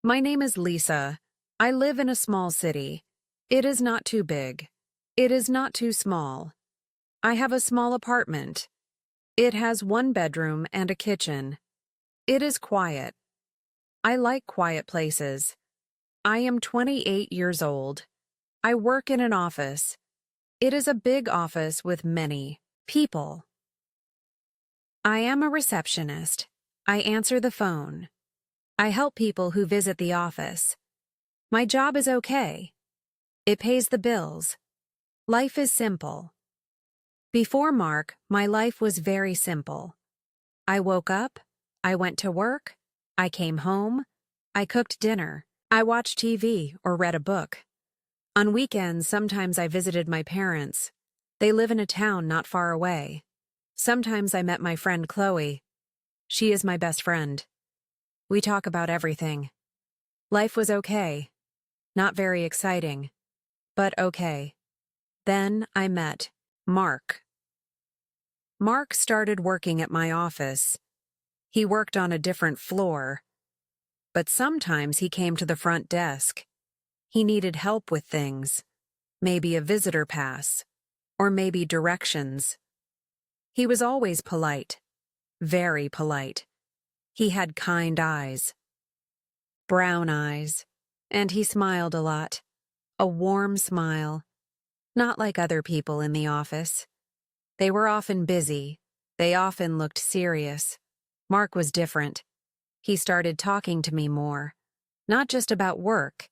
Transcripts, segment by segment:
My name is Lisa. I live in a small city. It is not too big. It is not too small. I have a small apartment. It has one bedroom and a kitchen. It is quiet. I like quiet places. I am 28 years old. I work in an office. It is a big office with many people. I am a receptionist. I answer the phone. I help people who visit the office. My job is okay. It pays the bills. Life is simple. Before Mark, my life was very simple. I woke up, I went to work, I came home, I cooked dinner, I watched TV or read a book. On weekends, sometimes I visited my parents. They live in a town not far away. Sometimes I met my friend Chloe. She is my best friend. We talk about everything. Life was okay. Not very exciting, but okay. Then I met Mark. Mark started working at my office. He worked on a different floor, but sometimes he came to the front desk. He needed help with things, maybe a visitor pass, or maybe directions. He was always polite, very polite. He had kind eyes, brown eyes, and he smiled a lot, a warm smile, not like other people in the office. They were often busy. They often looked serious. Mark was different. He started talking to me more, not just about work.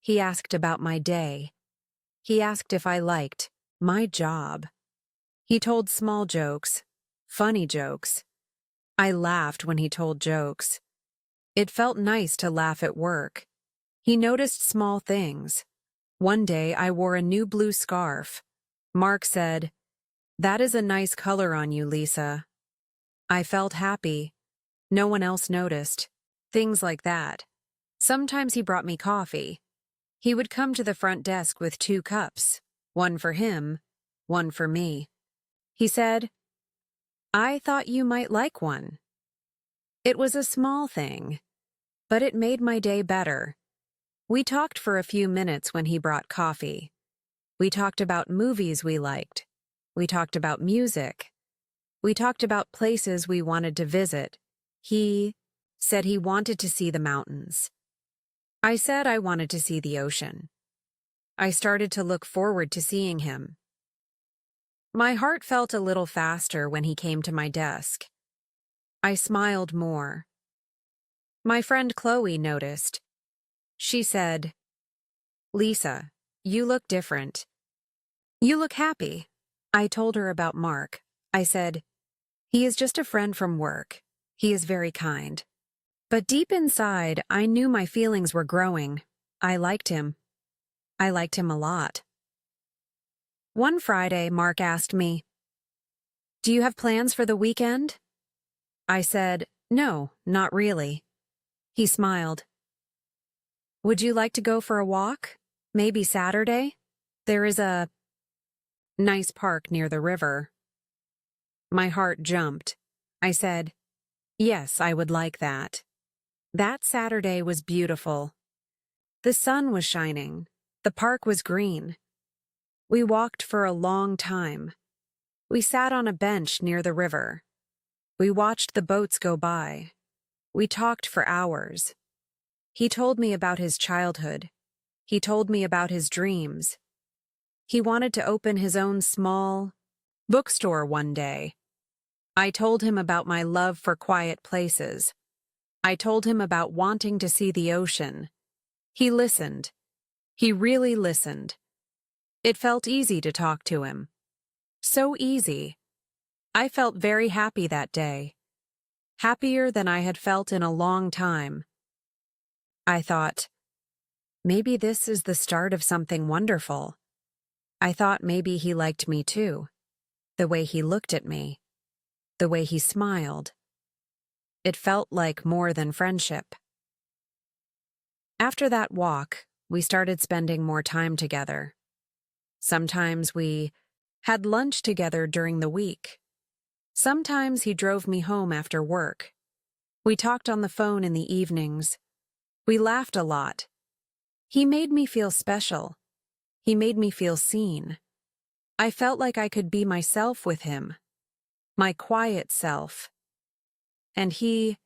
He asked about my day. He asked if I liked my job. He told small jokes, funny jokes. I laughed when he told jokes. It felt nice to laugh at work. He noticed small things. One day I wore a new blue scarf. Mark said, "That is a nice color on you, Lisa." I felt happy. No one else noticed. Things like that. Sometimes he brought me coffee. He would come to the front desk with 2 cups, one for him, one for me. He said, "I thought you might like one." It was a small thing, but it made my day better. We talked for a few minutes when he brought coffee. We talked about movies we liked. We talked about music. We talked about places we wanted to visit. He said he wanted to see the mountains. I said I wanted to see the ocean. I started to look forward to seeing him. My heart felt a little faster when he came to my desk. I smiled more. My friend Chloe noticed. She said, "Lisa, you look different. You look happy." I told her about Mark. I said, "He is just a friend from work. He is very kind." But deep inside, I knew my feelings were growing. I liked him. I liked him a lot. One Friday, Mark asked me, "Do you have plans for the weekend?" I said, "No, not really." He smiled. "Would you like to go for a walk? Maybe Saturday? There is a nice park near the river." My heart jumped. I said, "Yes, I would like that." That Saturday was beautiful. The sun was shining. The park was green. We walked for a long time. We sat on a bench near the river. We watched the boats go by. We talked for hours. He told me about his childhood. He told me about his dreams. He wanted to open his own small bookstore one day. I told him about my love for quiet places. I told him about wanting to see the ocean. He listened. He really listened. It felt easy to talk to him. So easy. I felt very happy that day. Happier than I had felt in a long time. I thought, maybe this is the start of something wonderful. I thought maybe he liked me too. The way he looked at me. The way he smiled. It felt like more than friendship. After that walk, we started spending more time together. Sometimes we had lunch together during the week. Sometimes he drove me home after work. We talked on the phone in the evenings. We laughed a lot. He made me feel special. He made me feel seen. I felt like I could be myself with him, my quiet self. And he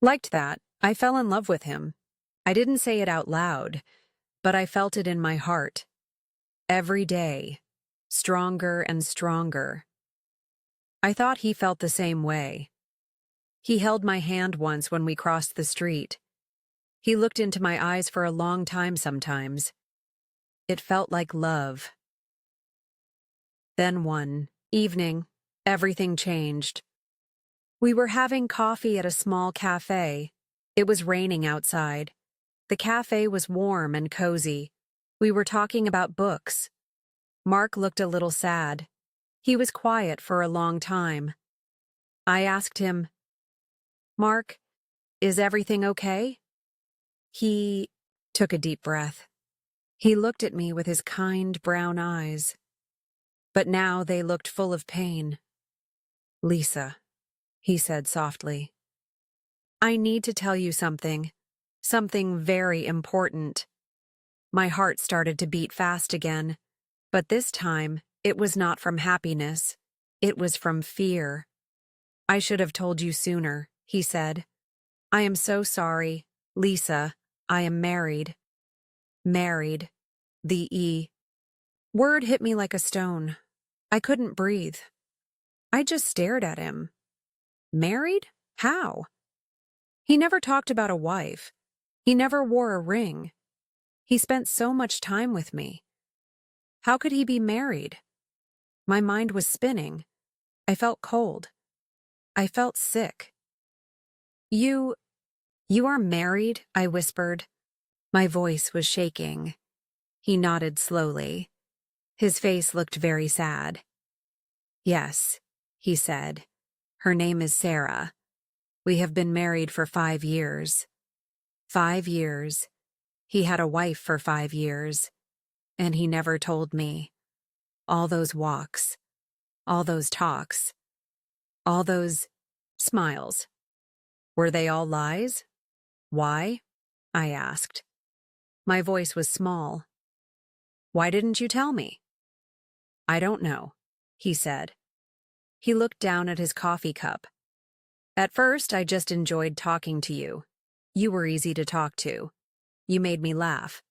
liked that. I fell in love with him. I didn't say it out loud, but I felt it in my heart. Every day, stronger and stronger. I thought he felt the same way. He held my hand once when we crossed the street. He looked into my eyes for a long time sometimes. It felt like love. Then one evening, everything changed. We were having coffee at a small cafe. It was raining outside. The cafe was warm and cozy. We were talking about books. Mark looked a little sad. He was quiet for a long time. I asked him, "Mark, is everything okay?" He took a deep breath. He looked at me with his kind brown eyes. But now they looked full of pain. "Lisa," he said softly, "I need to tell you something. Something very important." My heart started to beat fast again, but this time it was not from happiness. It was from fear. "I should have told you sooner," he said. "I am so sorry, Lisa. I am married." Married. The E word hit me like a stone. I couldn't breathe. I just stared at him. Married? How? He never talked about a wife. He never wore a ring. He spent so much time with me. How could he be married? My mind was spinning. I felt cold. I felt sick. You are married?" I whispered. My voice was shaking. He nodded slowly. His face looked very sad. "Yes," he said. "Her name is Sarah. We have been married for 5 years. 5 years. He had a wife for 5 years. And he never told me. All those walks. All those talks. All those smiles. Were they all lies? Why?" I asked. My voice was small. "Why didn't you tell me?" "I don't know," he said. He looked down at his coffee cup. "At first, I just enjoyed talking to you. You were easy to talk to. You made me laugh.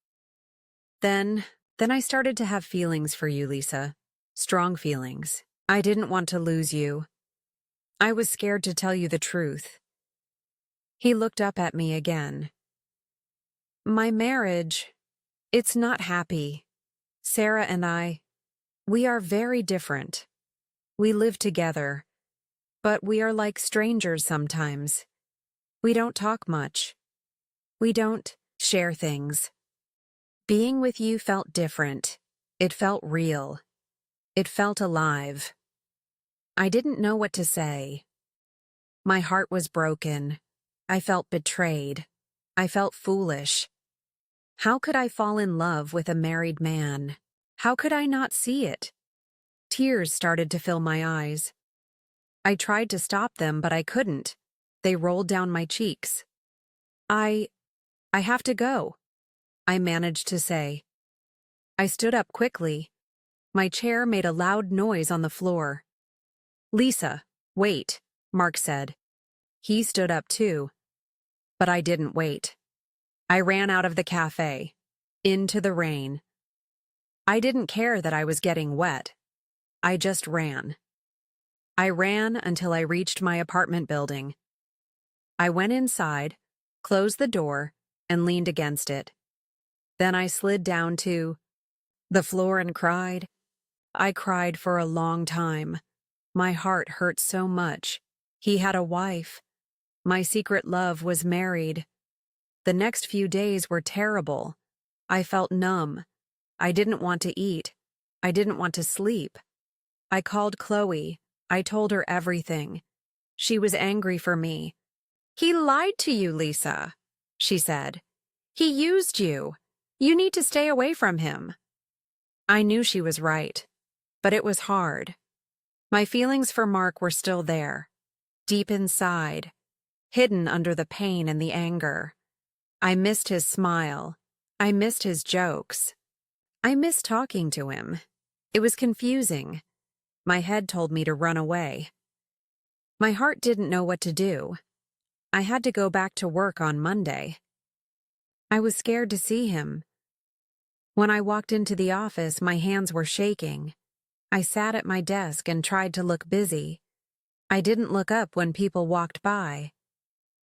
Then I started to have feelings for you, Lisa. Strong feelings. I didn't want to lose you. I was scared to tell you the truth." He looked up at me again. "My marriage, it's not happy. Sarah and I, we are very different. We live together, but we are like strangers sometimes. We don't talk much. We don't share things. Being with you felt different. It felt real. It felt alive." I didn't know what to say. My heart was broken. I felt betrayed. I felt foolish. How could I fall in love with a married man? How could I not see it? Tears started to fill my eyes. I tried to stop them, but I couldn't. They rolled down my cheeks. I have to go," I managed to say. I stood up quickly. My chair made a loud noise on the floor. "Lisa, wait," Mark said. He stood up too. But I didn't wait. I ran out of the cafe, into the rain. I didn't care that I was getting wet. I just ran. I ran until I reached my apartment building. I went inside, closed the door, and leaned against it. Then I slid down to the floor and cried. I cried for a long time. My heart hurt so much. He had a wife. My secret love was married. The next few days were terrible. I felt numb. I didn't want to eat. I didn't want to sleep. I called Chloe. I told her everything. She was angry for me. "He lied to you, Lisa," she said. "He used you. You need to stay away from him." I knew she was right, but it was hard. My feelings for Mark were still there, deep inside, hidden under the pain and the anger. I missed his smile. I missed his jokes. I missed talking to him. It was confusing. My head told me to run away. My heart didn't know what to do. I had to go back to work on Monday. I was scared to see him. When I walked into the office, my hands were shaking. I sat at my desk and tried to look busy. I didn't look up when people walked by.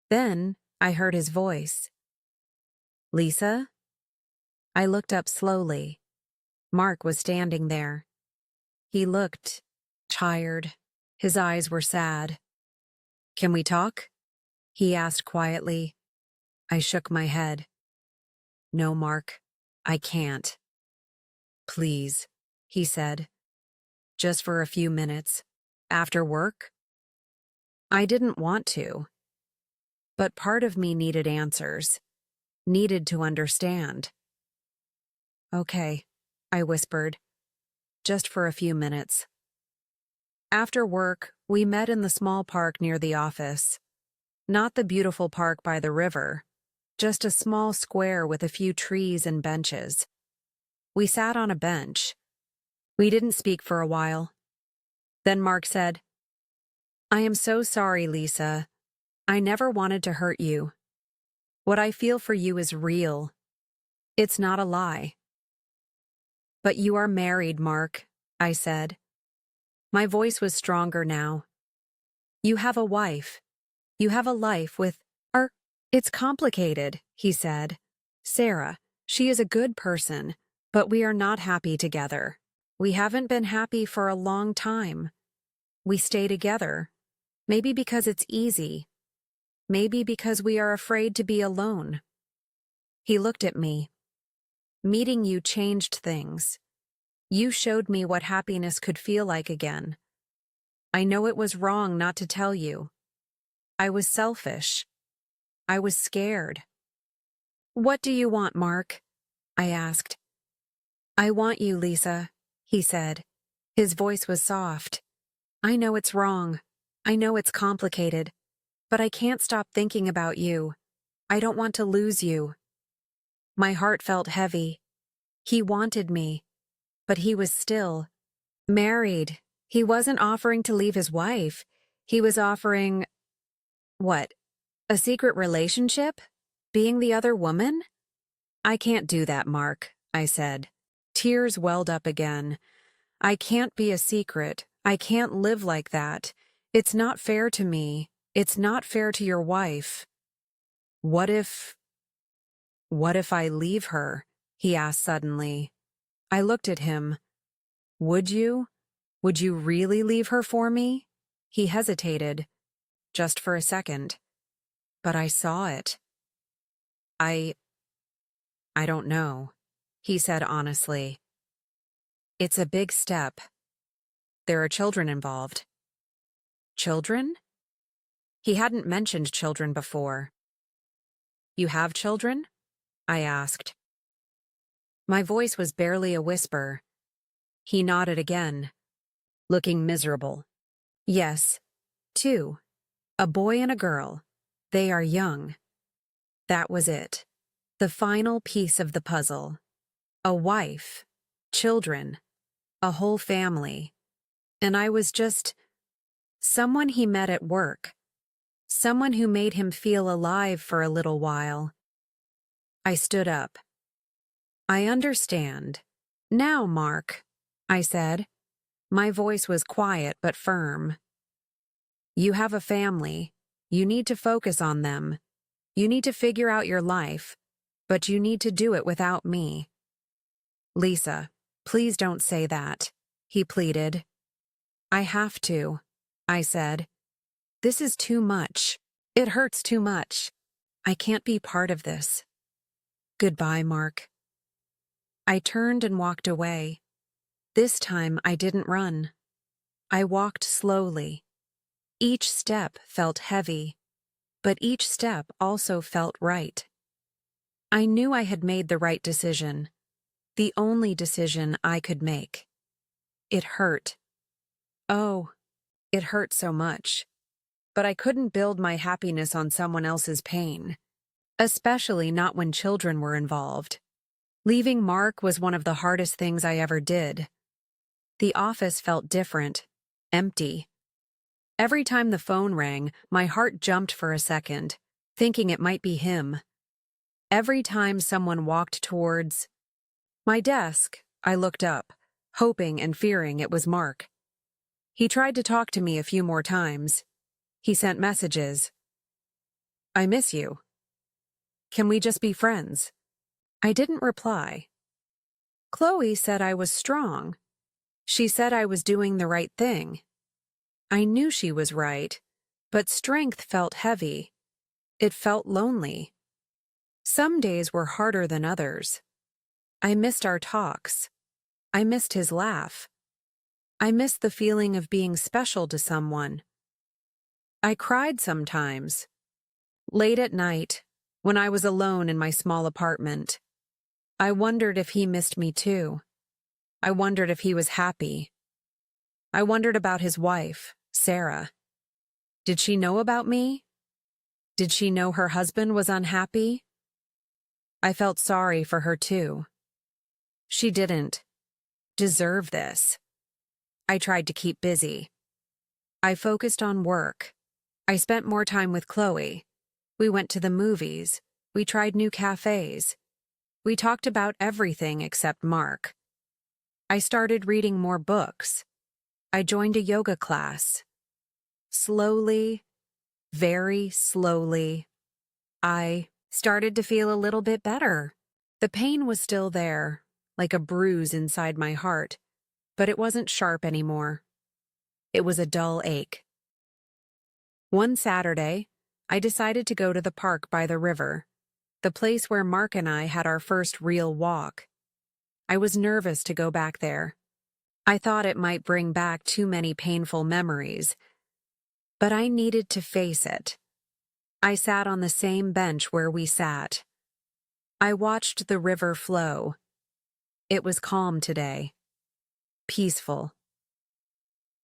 Then I heard his voice. Lisa? I looked up slowly. Mark was standing there. He looked tired. His eyes were sad. Can we talk? He asked quietly. I shook my head. No, Mark, I can't. Please, he said. Just for a few minutes. After work? I didn't want to. But part of me needed answers. Needed to understand. Okay, I whispered. Just for a few minutes. After work, we met in the small park near the office. Not the beautiful park by the river, just a small square with a few trees and benches. We sat on a bench. We didn't speak for a while. Then Mark said, I am so sorry, Lisa. I never wanted to hurt you. What I feel for you is real. It's not a lie. But you are married, Mark, I said. My voice was stronger now. You have a wife. You have a life with her. It's complicated, he said. Sarah, she is a good person, but we are not happy together. We haven't been happy for a long time. We stay together. Maybe because it's easy. Maybe because we are afraid to be alone. He looked at me. Meeting you changed things. You showed me what happiness could feel like again. I know it was wrong not to tell you. I was selfish. I was scared. What do you want, Mark? I asked. I want you, Lisa, he said. His voice was soft. I know it's wrong. I know it's complicated. But I can't stop thinking about you. I don't want to lose you. My heart felt heavy. He wanted me, but he was still married. He wasn't offering to leave his wife. He was offering, what, a secret relationship? Being the other woman? I can't do that, Mark, I said. Tears welled up again. I can't be a secret. I can't live like that. It's not fair to me. It's not fair to your wife. What if I leave her? He asked suddenly. I looked at him. Would you? Would you really leave her for me? He hesitated, just for a second. But I saw it. I don't know, he said honestly. It's a big step. There are children involved. Children? He hadn't mentioned children before. You have children? I asked. My voice was barely a whisper. He nodded again, looking miserable. Yes, 2. A boy and a girl. They are young. That was it. The final piece of the puzzle. A wife, children, a whole family. And I was just someone he met at work. Someone who made him feel alive for a little while. I stood up. I understand. Now, Mark, I said. My voice was quiet but firm. You have a family. You need to focus on them. You need to figure out your life, but you need to do it without me. Lisa, please don't say that, he pleaded. I have to, I said. This is too much. It hurts too much. I can't be part of this. Goodbye, Mark. I turned and walked away. This time I didn't run. I walked slowly. Each step felt heavy, but each step also felt right. I knew I had made the right decision, the only decision I could make. It hurt. Oh, it hurt so much. But I couldn't build my happiness on someone else's pain. especially not when children were involved. Leaving Mark was one of the hardest things I ever did. The office felt different, empty. Every time the phone rang, my heart jumped for a second, thinking it might be him. Every time someone walked towards my desk, I looked up, hoping and fearing it was Mark. He tried to talk to me a few more times. He sent messages. "I miss you. Can we just be friends?" I didn't reply. Chloe said I was strong. She said I was doing the right thing. I knew she was right, but strength felt heavy. It felt lonely. Some days were harder than others. I missed our talks. I missed his laugh. I missed the feeling of being special to someone. I cried sometimes. Late at night, when I was alone in my small apartment, I wondered if he missed me too. I wondered if he was happy. I wondered about his wife, Sarah. Did she know about me? Did she know her husband was unhappy? I felt sorry for her too. She didn't deserve this. I tried to keep busy. I focused on work. I spent more time with Chloe. We went to the movies. We tried new cafes. We talked about everything except Mark. I started reading more books. I joined a yoga class. Slowly, very slowly, I started to feel a little bit better. The pain was still there, like a bruise inside my heart, but it wasn't sharp anymore. It was a dull ache. One Saturday, I decided to go to the park by the river, the place where Mark and I had our first real walk. I was nervous to go back there. I thought it might bring back too many painful memories, but I needed to face it. I sat on the same bench where we sat. I watched the river flow. It was calm today. Peaceful.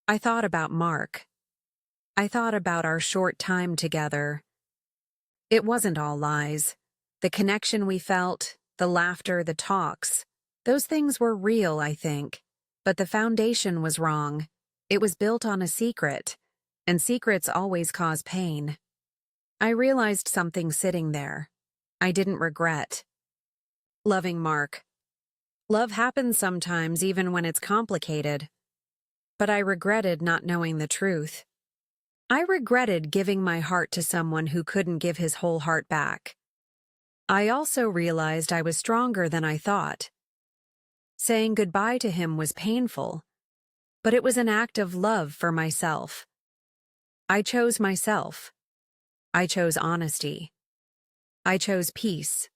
I thought about Mark. I thought about our short time together. It wasn't all lies. The connection we felt, the laughter, the talks, those things were real, I think. But the foundation was wrong. It was built on a secret, and secrets always cause pain. I realized something sitting there. I didn't regret. Loving Mark. Love happens sometimes even when it's complicated. But I regretted not knowing the truth. I regretted giving my heart to someone who couldn't give his whole heart back. I also realized I was stronger than I thought. Saying goodbye to him was painful, but it was an act of love for myself. I chose myself. I chose honesty. I chose peace,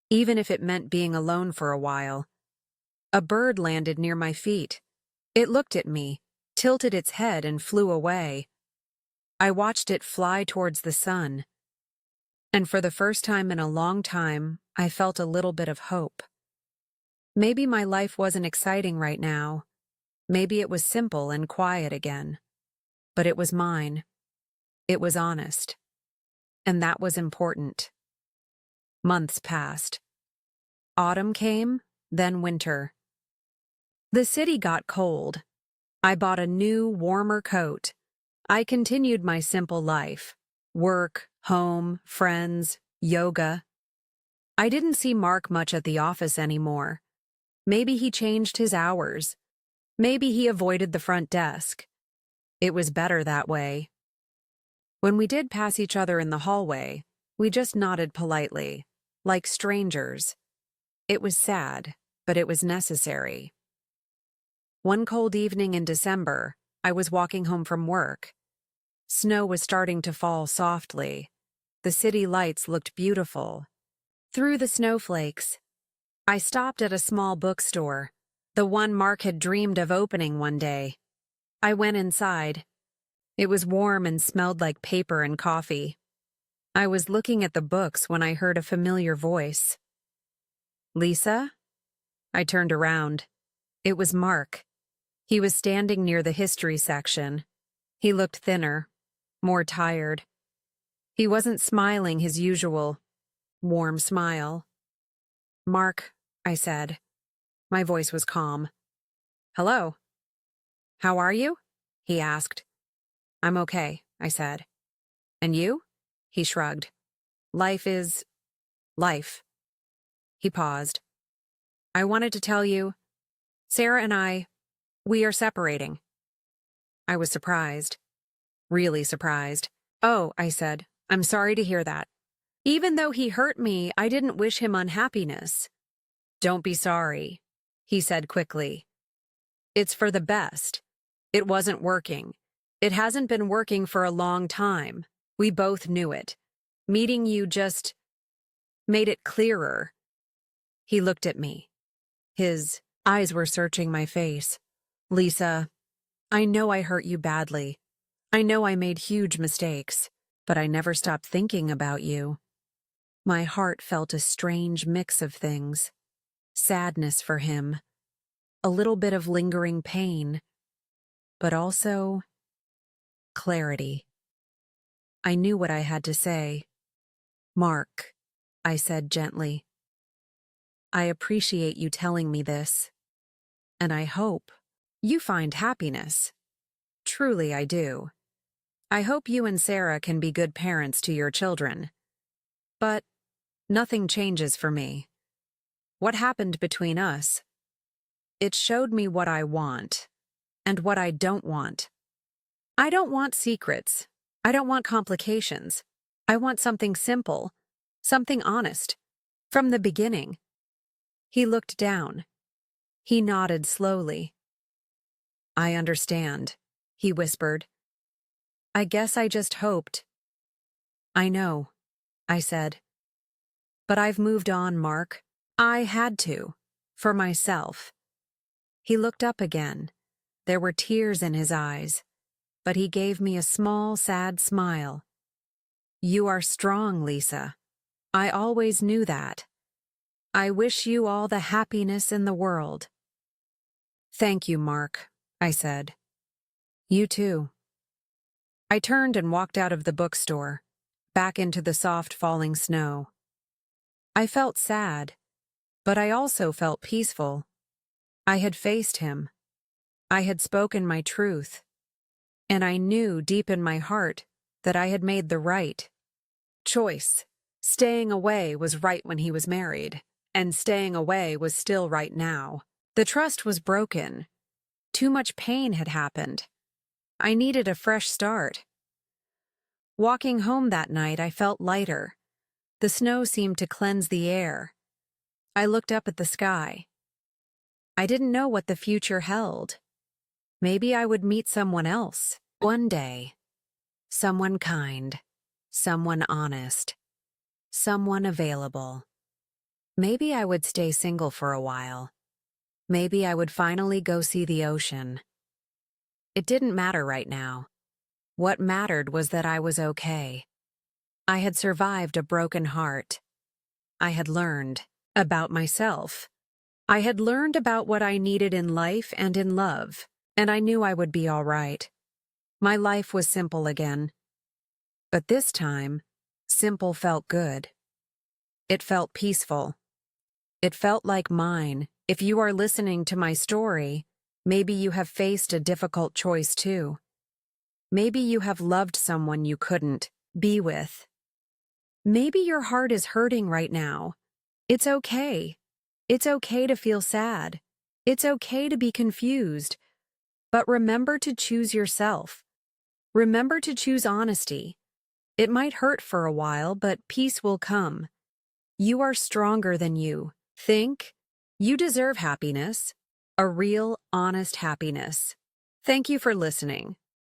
even if it meant being alone for a while. A bird landed near my feet. It looked at me, tilted its head, and flew away. I watched it fly towards the sun. And for the first time in a long time, I felt a little bit of hope. Maybe my life wasn't exciting right now. Maybe it was simple and quiet again. But it was mine. It was honest. And that was important. Months passed. Autumn came, then winter. The city got cold. I bought a new, warmer coat. I continued my simple life. Work, home, friends, yoga. I didn't see Mark much at the office anymore. Maybe he changed his hours. Maybe he avoided the front desk. It was better that way. When we did pass each other in the hallway, we just nodded politely, like strangers. It was sad, but it was necessary. One cold evening in December, I was walking home from work. Snow was starting to fall softly. The city lights looked beautiful. Through the snowflakes, I stopped at a small bookstore, the one Mark had dreamed of opening one day. I went inside. It was warm and smelled like paper and coffee. I was looking at the books when I heard a familiar voice. "Lisa?" I turned around. It was Mark. He was standing near the history section. He looked thinner, more tired. He wasn't smiling his usual. warm smile. "Mark," I said. My voice was calm. "Hello. How are you?" he asked. "I'm okay," I said. "And you?" He shrugged. "Life is life." He paused. "I wanted to tell you, Sarah and we are separating." I was surprised. Really surprised. "Oh," I said, "I'm sorry to hear that. Even though he hurt me, I didn't wish him unhappiness." "Don't be sorry," he said quickly. "It's for the best. It wasn't working. It hasn't been working for a long time. We both knew it. Meeting you just made it clearer." He looked at me. His eyes were searching my face. "Lisa, I know I hurt you badly. I know I made huge mistakes, but I never stopped thinking about you." My heart felt a strange mix of things. Sadness for him, a little bit of lingering pain, but also clarity. I knew what I had to say. "Mark," I said gently, "I appreciate you telling me this, and I hope you find happiness. Truly I do. I hope you and Sarah can be good parents to your children. But nothing changes for me. What happened between us? It showed me what I want and what I don't want. I don't want secrets. I don't want complications. I want something simple, something honest, from the beginning." He looked down. He nodded slowly. "I understand," he whispered. "I guess I just hoped." "I know," I said. "But I've moved on, Mark. I had to, for myself." He looked up again. There were tears in his eyes, but he gave me a small, sad smile. "You are strong, Lisa. I always knew that. I wish you all the happiness in the world." "Thank you, Mark," I said. "You too." I turned and walked out of the bookstore, back into the soft falling snow. I felt sad, but I also felt peaceful. I had faced him. I had spoken my truth. And I knew deep in my heart that I had made the right choice. Staying away was right when he was married, and staying away was still right now. The trust was broken. Too much pain had happened. I needed a fresh start. Walking home that night, I felt lighter. The snow seemed to cleanse the air. I looked up at the sky. I didn't know what the future held. Maybe I would meet someone else one day. Someone kind, someone honest, someone available. Maybe I would stay single for a while. Maybe I would finally go see the ocean. It didn't matter right now. What mattered was that I was okay. I had survived a broken heart. I had learned about myself. I had learned about what I needed in life and in love, and I knew I would be all right. My life was simple again. But this time, simple felt good. It felt peaceful. It felt like mine. If you are listening to my story, maybe you have faced a difficult choice too. Maybe you have loved someone you couldn't be with. Maybe your heart is hurting right now. It's okay. It's okay to feel sad. It's okay to be confused. But remember to choose yourself. Remember to choose honesty. It might hurt for a while, but peace will come. You are stronger than you think. You deserve happiness. A real, honest happiness. Thank you for listening.